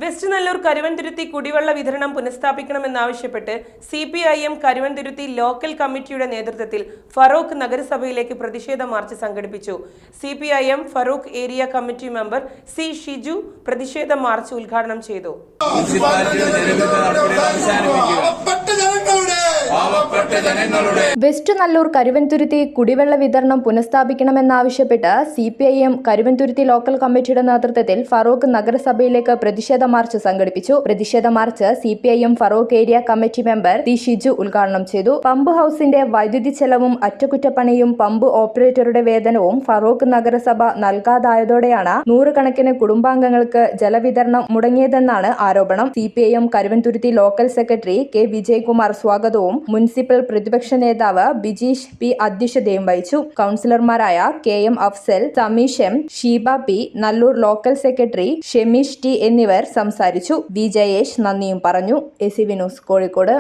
West Nallur Karuvanthuruthy കുടിവെള്ള വിതരണം പുനഃസ്ഥാപിക്കണമെന്നാവശ്യപ്പെട്ട് CPIM Karuvanthuruthy local കമ്മിറ്റിയുടെ നേതൃത്വത്തിൽ ഫറൂഖ് നഗരസഭയിലേക്ക് പ്രതിഷേധ മാർച്ച് സംഘടിപ്പിച്ചു. CPIM Farook area committee member C. Shiju പ്രതിഷേധ മാർച്ച് ഉദ്ഘാടനം ചെയ്തു. വെസ്റ്റ് നല്ലൂർ കരുവന്തുരുത്തി കുടിവെള്ള വിതരണം പുനഃസ്ഥാപിക്കണമെന്നാവശ്യപ്പെട്ട് CPIM കരുവന്തുരുത്തി ലോക്കൽ കമ്മിറ്റിയുടെ നേതൃത്വത്തിൽ ഫറൂഖ് നഗരസഭയിലേക്ക് പ്രതിഷേധ മാർച്ച് സംഘടിപ്പിച്ചു. പ്രതിഷേധ march CPIM Farook area committee member C. Shiju ഉദ്ഘാടനം ചെയ്തു. പമ്പ് ഹൌസിന്റെ വൈദ്യുതി ചെലവും അറ്റകുറ്റപ്പണിയും പമ്പ് ഓപ്പറേറ്ററുടെ വേതനവും ഫറൂഖ് നഗരസഭ നൽകാതായതോടെയാണ് നൂറുകണക്കിന് കുടുംബാംഗങ്ങൾക്ക് ജലവിതരണം മുടങ്ങിയതെന്നാണ് ആരോപണം. CPIM Karuvanthuruthy local secretary K. Vijayakumar സ്വാഗതവും മുനിസിപ്പൽ പ്രതിപക്ഷ നേതാവ് ബിജീഷ് P. അധ്യക്ഷതയും വഹിച്ചു. കൗൺസിലർമാരായ KM Afsal, Sameesh M, Sheeba P, Nallur local secretary Shemeesh T എന്നിവർ സംസാരിച്ചു. വി. ജയേഷ് നന്ദിയും പറഞ്ഞു. ACV news Kozhikode.